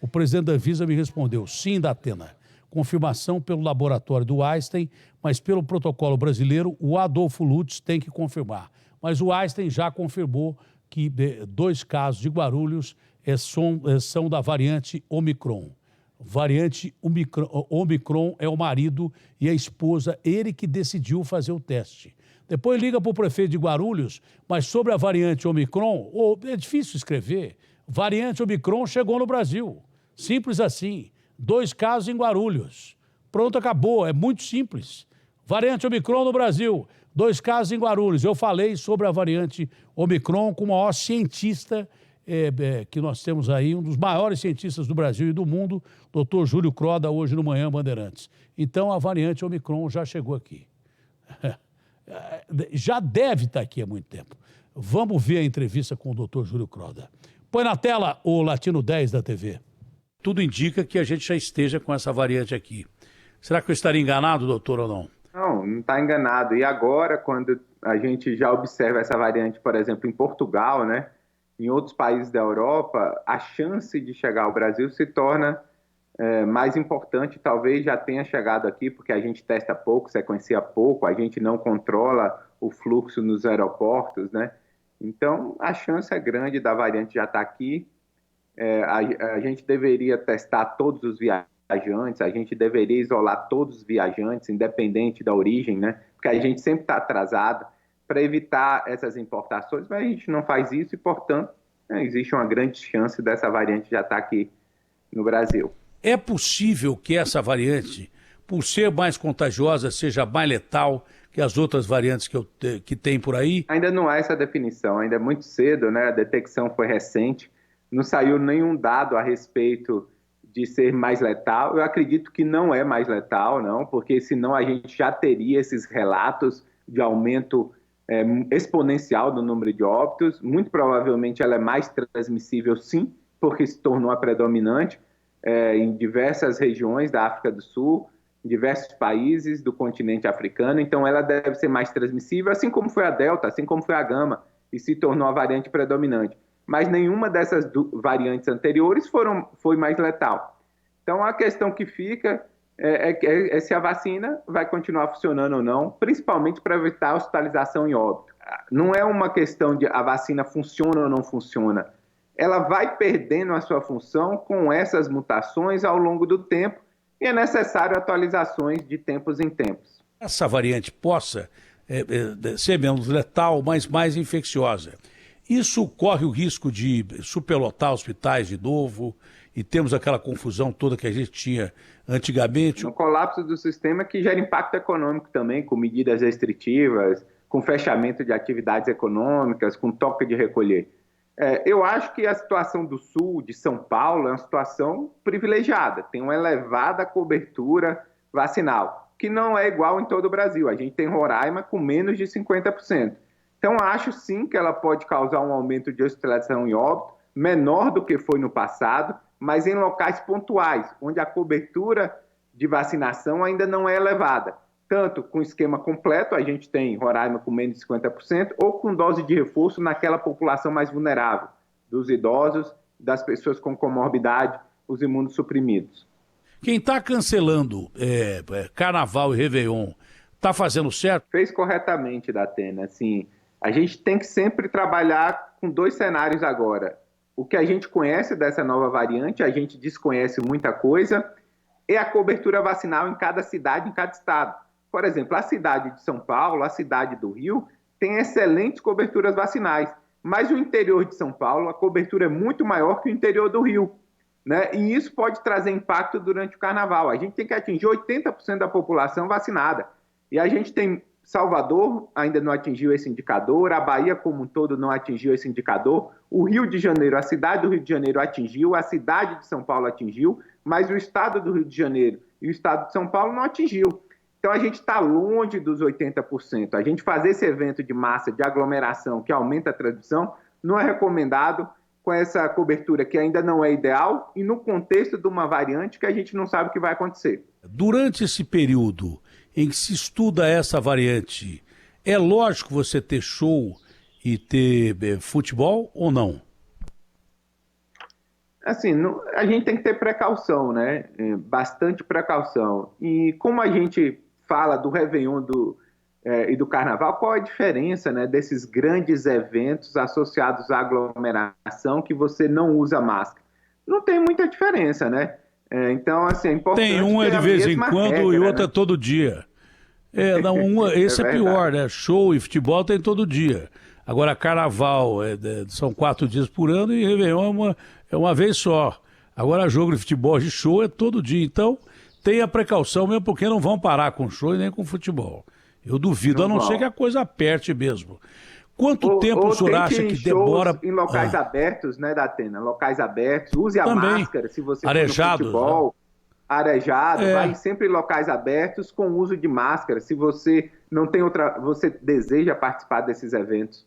O presidente da Anvisa me respondeu, sim, Datena. Confirmação pelo laboratório do Einstein, mas pelo protocolo brasileiro, o Adolfo Lutz tem que confirmar. Mas o Einstein já confirmou que 2 casos de Guarulhos são da variante Omicron. Variante Omicron é o marido e a esposa, ele que decidiu fazer o teste. Depois liga para o prefeito de Guarulhos, mas sobre a variante Omicron, é difícil escrever, variante Omicron chegou no Brasil. Simples assim. 2 casos em Guarulhos. Pronto, acabou. É muito simples. Variante Omicron no Brasil. 2 casos em Guarulhos. Eu falei sobre a variante Omicron com o maior cientista que nós temos aí, um dos maiores cientistas do Brasil e do mundo, Dr. Júlio Croda, hoje no Manhã Bandeirantes. Então, a variante Omicron já chegou aqui. Já deve estar aqui há muito tempo. Vamos ver a entrevista com o Dr. Júlio Croda. Põe na tela o Latino 10 da TV. Tudo indica que a gente já esteja com essa variante aqui. Será que eu estaria enganado, doutor, ou não? Não está enganado. E agora, quando a gente já observa essa variante, por exemplo, em Portugal, né, em outros países da Europa, a chance de chegar ao Brasil se torna mais importante. Talvez já tenha chegado aqui, porque a gente testa pouco, sequencia pouco, a gente não controla o fluxo nos aeroportos, né? Então, a chance é grande da variante já estar aqui. A gente deveria testar todos os viajantes, a gente deveria isolar todos os viajantes, independente da origem, né? Porque a gente sempre está atrasado para evitar essas importações, mas a gente não faz isso e, portanto, existe uma grande chance dessa variante já estar aqui no Brasil. É possível que essa variante, por ser mais contagiosa, seja mais letal que as outras variantes que tem por aí? Ainda não há essa definição, ainda é muito cedo, né? A detecção foi recente. Não saiu nenhum dado a respeito de ser mais letal. Eu acredito que não é mais letal, não, porque senão a gente já teria esses relatos de aumento exponencial do número de óbitos. Muito provavelmente ela é mais transmissível, sim, porque se tornou a predominante em diversas regiões da África do Sul, em diversos países do continente africano. Então ela deve ser mais transmissível, assim como foi a Delta, assim como foi a Gama, e se tornou a variante predominante. Mas nenhuma dessas variantes anteriores foi mais letal. Então, a questão que fica é se a vacina vai continuar funcionando ou não, principalmente para evitar a hospitalização e óbito. Não é uma questão de a vacina funciona ou não funciona. Ela vai perdendo a sua função com essas mutações ao longo do tempo e é necessário atualizações de tempos em tempos. Essa variante possa ser menos letal, mas mais infecciosa. Isso corre o risco de superlotar hospitais de novo e temos aquela confusão toda que a gente tinha antigamente. Um colapso do sistema que gera impacto econômico também, com medidas restritivas, com fechamento de atividades econômicas, com toque de recolher. Eu acho que a situação do Sul, de São Paulo, é uma situação privilegiada, tem uma elevada cobertura vacinal, que não é igual em todo o Brasil. A gente tem Roraima com menos de 50%. Então, acho sim que ela pode causar um aumento de hospitalização e óbito, menor do que foi no passado, mas em locais pontuais, onde a cobertura de vacinação ainda não é elevada. Tanto com esquema completo, a gente tem Roraima com menos de 50%, ou com dose de reforço naquela população mais vulnerável, dos idosos, das pessoas com comorbidade, os imunossuprimidos. Quem está cancelando Carnaval e Réveillon, está fazendo certo? Fez corretamente, Datena, assim. A gente tem que sempre trabalhar com 2 cenários agora. O que a gente conhece dessa nova variante, a gente desconhece muita coisa, é a cobertura vacinal em cada cidade, em cada estado. Por exemplo, a cidade de São Paulo, a cidade do Rio, tem excelentes coberturas vacinais, mas o interior de São Paulo, a cobertura é muito maior que o interior do Rio, né? E isso pode trazer impacto durante o Carnaval. A gente tem que atingir 80% da população vacinada. E a gente tem Salvador ainda não atingiu esse indicador, a Bahia como um todo não atingiu esse indicador, o Rio de Janeiro, a cidade do Rio de Janeiro atingiu, a cidade de São Paulo atingiu, mas o estado do Rio de Janeiro e o estado de São Paulo não atingiu. Então a gente está longe dos 80%. A gente fazer esse evento de massa, de aglomeração, que aumenta a transmissão, não é recomendado com essa cobertura que ainda não é ideal e no contexto de uma variante que a gente não sabe o que vai acontecer. Durante esse período em que se estuda essa variante, é lógico você ter show e ter futebol ou não? Assim, a gente tem que ter precaução, né? Bastante precaução. E como a gente fala do Réveillon e do Carnaval, qual a diferença, né, desses grandes eventos associados à aglomeração que você não usa máscara? Não tem muita diferença, né? Então, assim, é importante Tem um ter de a vez em mesma quando regra, e outro né? é todo dia. Esse é verdade. pior, né? Show e futebol tem todo dia. Agora, carnaval são 4 dias por ano e Réveillon é uma vez só. Agora, jogo de futebol de show é todo dia. Então, tenha precaução mesmo, porque não vão parar com show e nem com futebol. Eu duvido, a não ser que a coisa aperte mesmo. Quanto tempo o senhor acha que demora... em locais abertos, né, Datena? Locais abertos, use a Também. máscara se você Arejados, for no futebol. Arejado, É. vai sempre em locais abertos com uso de máscara, se você não tem você deseja participar desses eventos.